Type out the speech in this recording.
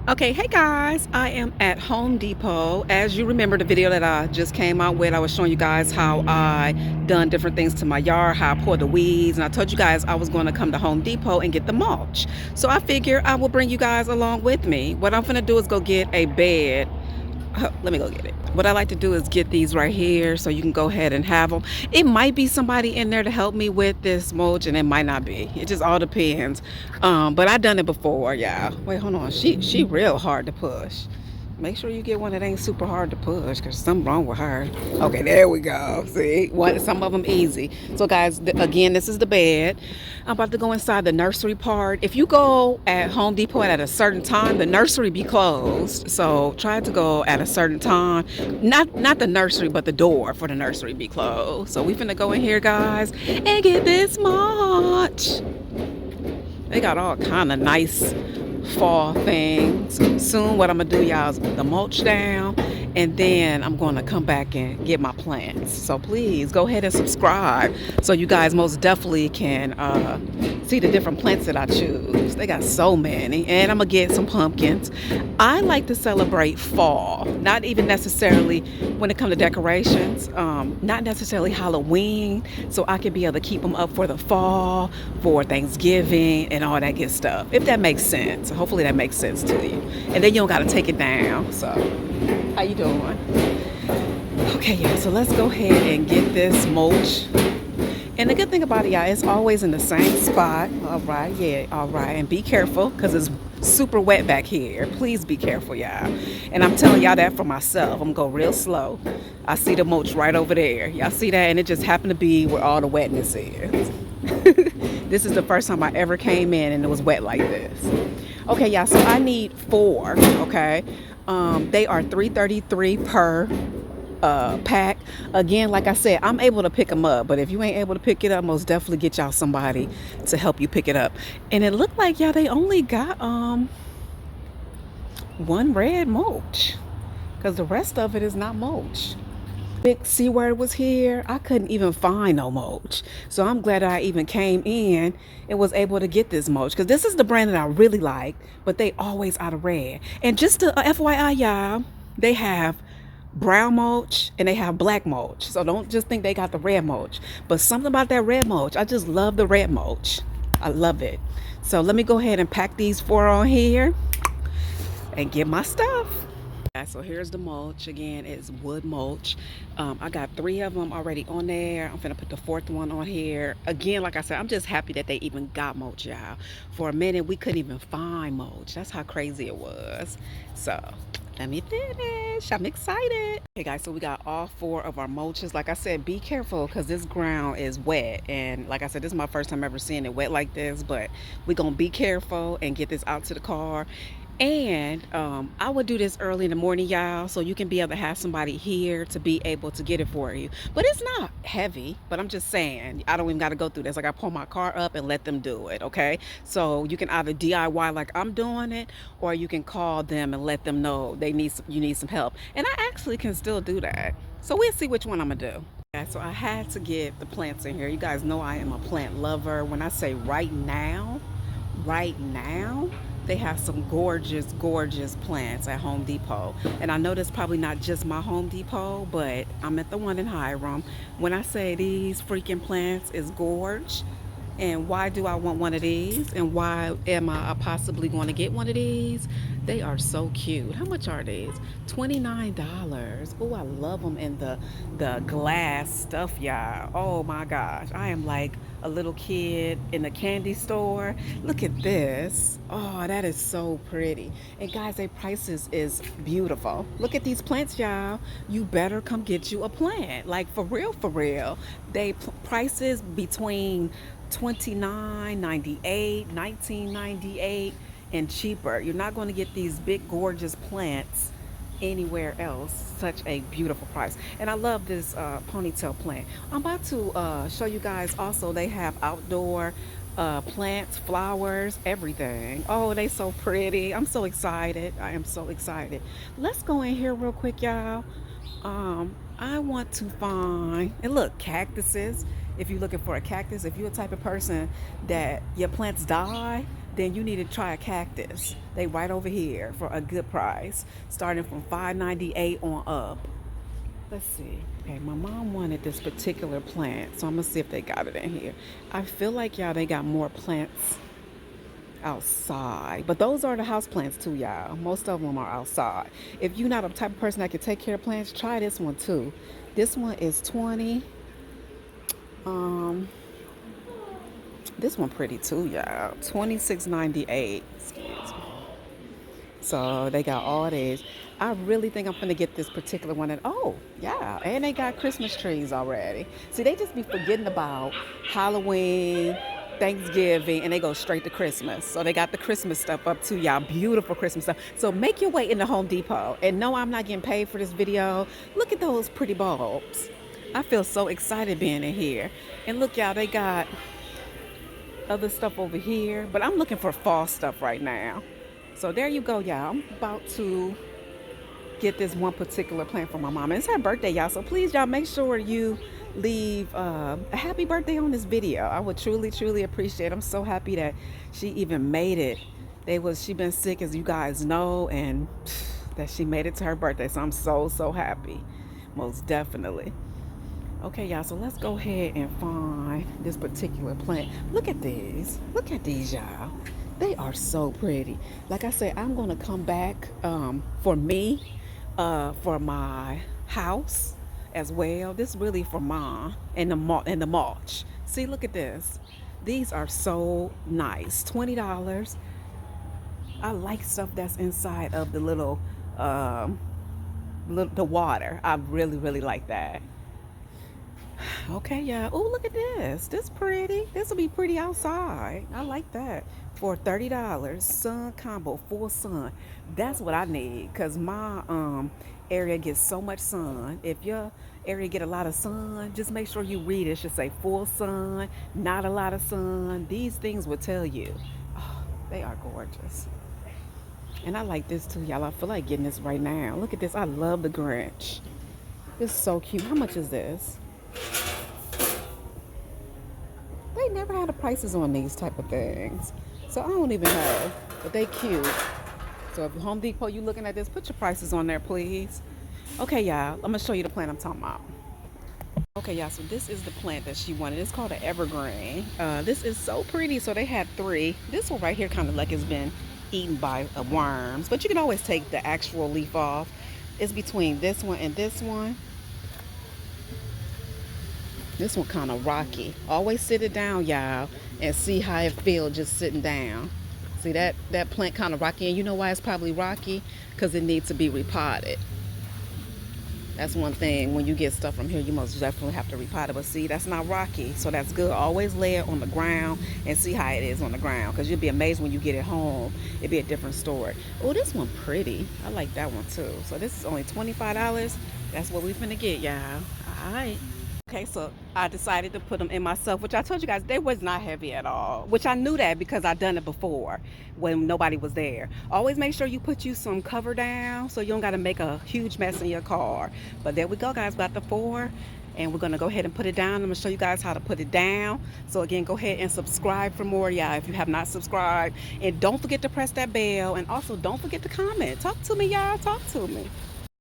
Okay, hey guys, I am at Home Depot. As you remember the video that I just came out with, I was showing you guys how I done different things to my yard, how I poured the weeds, and I told you guys I was going to come to Home Depot and get the mulch. So I figure I will bring you guys along with me. What I'm gonna do is go get a bed. Let me go get it. What I like to do is get these right here so you can go ahead and have them. It might be somebody in there to help me with this mulch, and it might not be. It just all depends. But I done it before, yeah. Wait, hold on. She real hard to push. Make sure you get one that ain't super hard to push because something wrong with her. Okay, there we go. See, some of them easy. So guys, again, this is the bed. I'm about to go inside the nursery part. If you go at Home Depot at a certain time, the nursery be closed. So try to go at a certain time. Not the nursery, but the door for the nursery be closed. So we finna go in here, guys, and get this mulch. They got all kind of nice fall things. Soon what I'm gonna do, y'all, is put the mulch down, and then I'm gonna come back and get my plants. So please go ahead and subscribe so you guys most definitely can see the different plants that I choose. They got so many, and I'm gonna get some pumpkins. I like to celebrate fall, not even necessarily when it comes to decorations, not necessarily Halloween, so I can be able to keep them up for the fall, for Thanksgiving and all that good stuff, if that makes sense. Hopefully that makes sense to you, and then you don't got to take it down. So how you doing? Okay, yeah, so let's go ahead and get this mulch. And the good thing about it, y'all, it's always in the same spot. All right, yeah, all right. And be careful because it's super wet back here. Please be careful, y'all. And I'm telling y'all that for myself. I'm going to go real slow. I see the mulch right over there. Y'all see that? And it just happened to be where all the wetness is. This is the first time I ever came in and it was wet like this. Okay, y'all, so I need 4, okay? They are $3.33 per pack. Again, like I said, I'm able to pick them up, but if you ain't able to pick it up, most definitely get y'all somebody to help you pick it up. And it looked like, y'all, they only got one red mulch because the rest of it is not mulch. Big C word was here. I couldn't even find no mulch, so I'm glad I even came in and was able to get this mulch because this is the brand that I really like, but they always out of red. And just to FYI, y'all, they have brown mulch and they have black mulch, so don't just think they got the red mulch. But something about that red mulch, I just love the red mulch. I love it. So let me go ahead and pack these 4 on here and get my stuff. So here's the mulch. Again, it's wood mulch. I got 3 of them already on there. I'm gonna put the 4th one on here. Again, like I said, I'm just happy that they even got mulch, y'all. For a minute we couldn't even find mulch. That's how crazy it was. So let me finish. I'm excited. Okay guys, so we got all 4 of our mulches. Like I said, be careful because this ground is wet, and like I said, this is my first time ever seeing it wet like this, but we're gonna be careful and get this out to the car. And I would do this early in the morning, y'all, so you can be able to have somebody here to be able to get it for you. But it's not heavy, but I'm just saying, I don't even got to go through this. Like, I pull my car up and let them do it, okay? So you can either DIY like I'm doing it, or you can call them and let them know you need some help. And I actually can still do that. So we'll see which one I'm gonna do. Yeah, so I had to get the plants in here. You guys know I am a plant lover. When I say right now, they have some gorgeous plants at Home Depot. And I know that's probably not just my Home Depot, but I'm at the one in Hiram. When I say these freaking plants is gorge, and why do I want one of these, and why am I possibly going to get one of these? They are so cute. How much are these? $29. Oh, I love them in the glass stuff, y'all. Oh my gosh, I am like a little kid in a candy store. Look at this. Oh, that is so pretty. And guys, their prices is beautiful. Look at these plants, y'all. You better come get you a plant. Like, for real. They prices between $29.98, $19.98, and cheaper. You're not going to get these big gorgeous plants anywhere else. Such a beautiful price. And I love this ponytail plant. I'm about to show you guys also, they have outdoor plants, flowers, everything. Oh, they so pretty. I'm so excited. I am so excited. Let's go in here real quick, y'all. I want to find, and look, cactuses. If you're looking for a cactus, if you're a type of person that your plants die, then you need to try a cactus. They right over here for a good price, starting from $5.98 on up. Let's see. Okay, my mom wanted this particular plant, so I'm gonna see if they got it in here. I feel like y'all they got more plants outside, but those are the house plants too, y'all. Most of them are outside. If you're not a type of person that can take care of plants, try this one too. This one is 20. This one pretty too, y'all. $26.98. Excuse me. So they got all these. I really think I'm gonna get this particular one. And oh, yeah, and they got Christmas trees already. See, they just be forgetting about Halloween, Thanksgiving, and they go straight to Christmas. So they got the Christmas stuff up too, y'all. Beautiful Christmas stuff. So make your way into Home Depot. And no, I'm not getting paid for this video. Look at those pretty bulbs. I feel so excited being in here. And look, y'all, they got other stuff over here, but I'm looking for fall stuff right now. So there you go, y'all. I'm about to get this one particular plant for my mom. And it's her birthday, y'all. So please, y'all, make sure you leave a happy birthday on this video. I would truly, truly appreciate it. I'm so happy that she even made it. She been sick, as you guys know, and that she made it to her birthday. So I'm so, so happy. Most definitely. Okay, y'all, so let's go ahead and find this particular plant. Look at these. Look at these, y'all. They are so pretty. Like I said, I'm going to come back for me, for my house as well. This is really for Mom and the mulch. See, look at this. These are so nice. $20. I like stuff that's inside of the little the water. I really, really like that. Okay, yeah. Oh, look at this. This pretty. This will be pretty outside. I like that. For $30, sun combo, full sun. That's what I need, because my area gets so much sun. If your area get a lot of sun, just make sure you read it. It should say full sun, not a lot of sun. These things will tell you. Oh, they are gorgeous. And I like this too, y'all. I feel like getting this right now. Look at this. I love the Grinch. It's so cute. How much is this? They never had the prices on these type of things, so I don't even know, but they cute. So if Home Depot, you looking at this, put your prices on there, please. Okay, y'all, I'm gonna show you the plant I'm talking about. Okay, y'all, so this is the plant that she wanted. It's called an evergreen. This is so pretty. So they had 3. This one right here kind of like it's been eaten by worms, but you can always take the actual leaf off. It's between this one and this one. This one kind of rocky. Always sit it down, y'all, and see how it feels just sitting down. See that plant kind of rocky, and you know why it's probably rocky? Because it needs to be repotted. That's one thing. When you get stuff from here, you most definitely have to repot it. But see, that's not rocky, so that's good. Always lay it on the ground and see how it is on the ground, because you'll be amazed when you get it home. It'll be a different story. Oh, this one pretty. I like that one too. So this is only $25. That's what we finna get, y'all. All right. Okay, so I decided to put them in myself, which I told you guys, they was not heavy at all, which I knew that because I done it before when nobody was there. Always make sure you put you some cover down so you don't got to make a huge mess in your car. But there we go, guys. We got the 4, and we're going to go ahead and put it down. I'm going to show you guys how to put it down. So again, go ahead and subscribe for more, y'all, if you have not subscribed. And don't forget to press that bell. And also don't forget to comment. Talk to me, y'all. Talk to me.